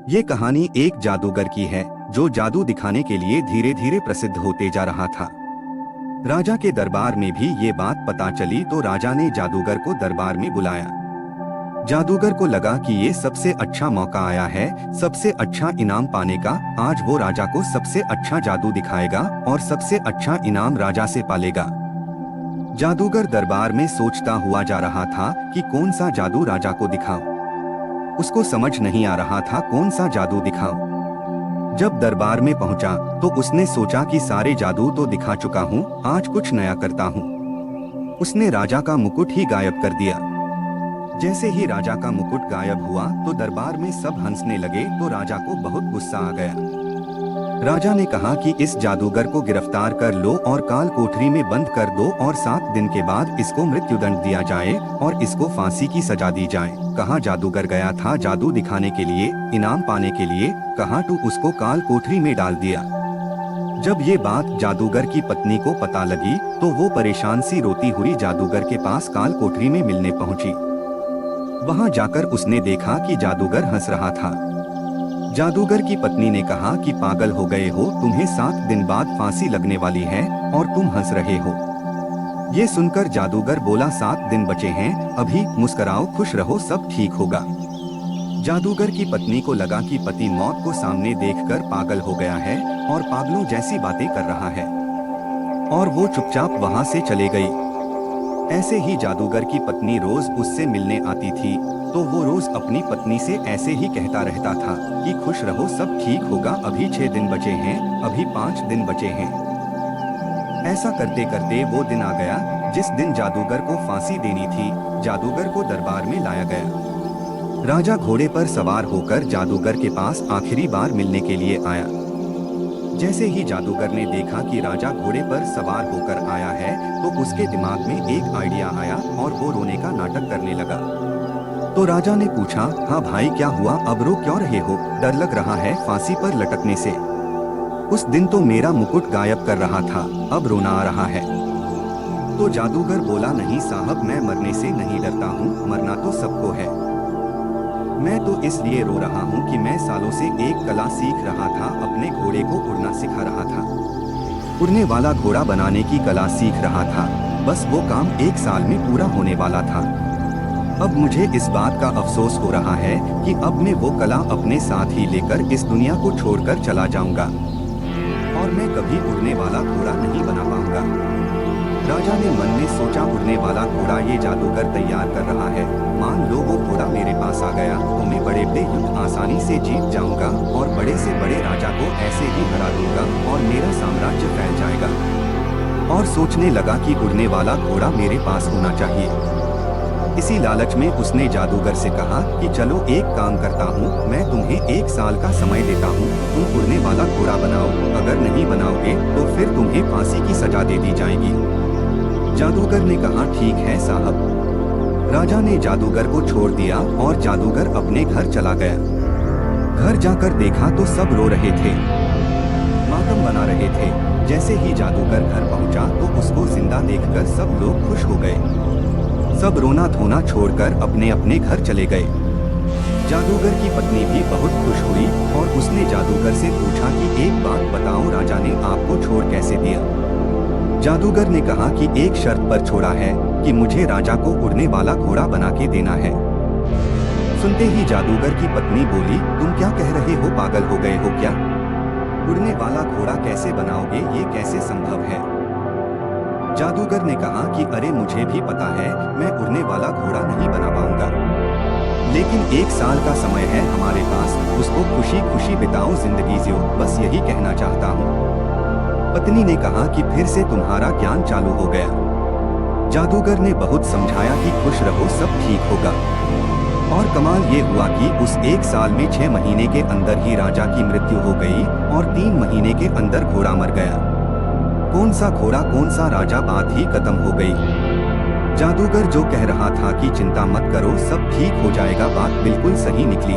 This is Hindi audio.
ये कहानी एक जादूगर की है जो जादू दिखाने के लिए धीरे धीरे प्रसिद्ध होते जा रहा था। राजा के दरबार में भी ये बात पता चली तो राजा ने जादूगर को दरबार में बुलाया। जादूगर को लगा कि ये सबसे अच्छा मौका आया है सबसे अच्छा इनाम पाने का। आज वो राजा को सबसे अच्छा जादू दिखाएगा और सबसे अच्छा इनाम राजा से पालेगा। जादूगर दरबार में सोचता हुआ जा रहा था कि कौन सा जादू राजा को दिखाऊं। उसको समझ नहीं आ रहा था कौन सा जादू दिखाऊं। जब दरबार में पहुंचा तो उसने सोचा कि सारे जादू तो दिखा चुका हूं, आज कुछ नया करता हूं। उसने राजा का मुकुट ही गायब कर दिया। जैसे ही राजा का मुकुट गायब हुआ तो दरबार में सब हंसने लगे तो राजा को बहुत गुस्सा आ गया। राजा ने कहा कि इस जादूगर को गिरफ्तार कर लो और काल कोठरी में बंद कर दो और 7 दिन के बाद इसको मृत्युदंड दिया जाए और इसको फांसी की सजा दी जाए। कहाँ जादूगर गया था जादू दिखाने के लिए, इनाम पाने के लिए, कहाँ तो उसको काल कोठरी में डाल दिया। जब ये बात जादूगर की पत्नी को पता लगी तो वो परेशान सी रोती हुई जादूगर के पास काल कोठरी में मिलने पहुंची। वहां जाकर उसने देखा कि जादूगर हंस रहा था। जादूगर की पत्नी ने कहा कि पागल हो गए हो, तुम्हें 7 दिन बाद फांसी लगने वाली है और तुम हंस रहे हो। ये सुनकर जादूगर बोला 7 दिन बचे हैं, अभी मुस्कुराओ, खुश रहो, सब ठीक होगा। जादूगर की पत्नी को लगा कि पति मौत को सामने देखकर पागल हो गया है और पागलों जैसी बातें कर रहा है और वो चुपचाप वहां से चले गई। ऐसे ही जादूगर की पत्नी रोज उससे मिलने आती थी तो वो रोज अपनी पत्नी से ऐसे ही कहता रहता था कि खुश रहो, सब ठीक होगा, अभी 6 दिन बचे हैं, अभी 5 दिन बचे हैं। ऐसा करते करते वो दिन आ गया जिस दिन जादूगर को फांसी देनी थी। जादूगर को दरबार में लाया गया। राजा घोड़े पर सवार होकर जादूगर के पास आखिरी बार मिलने के लिए आया। जैसे ही जादूगर ने देखा कि राजा घोड़े पर सवार होकर आया है तो उसके दिमाग में एक आइडिया आया और वो रोने का नाटक करने लगा। तो राजा ने पूछा, हाँ भाई क्या हुआ, अब रो क्यों रहे हो, डर लग रहा है फांसी पर लटकने से? उस दिन तो मेरा मुकुट गायब कर रहा था, अब रोना आ रहा है। तो जादूगर बोला, नहीं साहब, मैं मरने से नहीं डरता हूँ, मरना तो सबको है। मैं तो इसलिए रो रहा हूँ कि मैं सालों से एक कला सीख रहा था, अपने घोड़े को उड़ना सिखा रहा था। उड़ने वाला घोड़ा बनाने की कला सीख रहा था, बस वो काम 1 साल में पूरा होने वाला था। अब मुझे इस बात का अफसोस हो रहा है कि अब मैं वो कला अपने साथ ही लेकर इस दुनिया को छोड़कर चला जाऊंगा और मैं कभी उड़ने वाला घोड़ा नहीं बना पाऊंगा। राजा ने मन में सोचा, उड़ने वाला घोड़ा ये जादूगर तैयार कर रहा है, मान लो वो घोड़ा मेरे पास आ गया तो मैं बड़े बड़े युद्ध आसानी से जीत जाऊंगा और बड़े से बड़े राजा को ऐसे ही हरा दूंगा और मेरा साम्राज्य फैल जाएगा। और सोचने लगा कि उड़ने वाला घोड़ा मेरे पास होना चाहिए। इसी लालच में उसने जादूगर से कहा कि चलो एक काम करता हूँ, मैं तुम्हें 1 साल का समय देता हूँ, तुम उड़ने वाला घोड़ा बनाओ, अगर नहीं बनाओगे तो फिर तुम्हें फांसी की सजा दे दी जाएगी। जादूगर ने कहा, ठीक है साहब। राजा ने जादूगर को छोड़ दिया और जादूगर अपने घर चला गया। घर जाकर देखा तो सब रो रहे थे, मातम बना रहे थे। जैसे ही जादूगर घर पहुंचा तो उसको जिंदा देखकर सब लोग खुश हो गए। सब रोना धोना छोड़कर अपने अपने घर चले गए। जादूगर की पत्नी भी बहुत खुश हुई और उसने जादूगर से पूछा कि एक बात बताओ, राजा ने आपको छोड़ कैसे दिया? जादूगर ने कहा कि एक शर्त पर छोड़ा है कि मुझे राजा को उड़ने वाला घोड़ा बना के देना है। सुनते ही जादूगर की पत्नी बोली, तुम क्या कह रहे हो, पागल हो गए हो क्या? उड़ने वाला घोड़ा कैसे बनाओगे, ये कैसे संभव है? जादूगर ने कहा कि अरे मुझे भी पता है मैं उड़ने वाला घोड़ा नहीं बना पाऊंगा, लेकिन 1 साल का समय है हमारे पास, उसको खुशी खुशी बिताओ, जिंदगी जियो, बस यही कहना चाहता हूँ। पत्नी ने कहा कि फिर से तुम्हारा ज्ञान चालू हो गया। जादूगर ने बहुत समझाया कि खुश रहो, सब ठीक होगा। और कमाल ये हुआ कि उस 1 साल में 6 महीने के अंदर ही राजा की मृत्यु हो गई और 3 महीने के अंदर घोड़ा मर गया। कौन सा घोड़ा कौन सा राजा, बात ही खत्म हो गई। जादूगर जो कह रहा था कि चिंता मत करो, सब ठीक हो जाएगा, बात बिल्कुल सही निकली।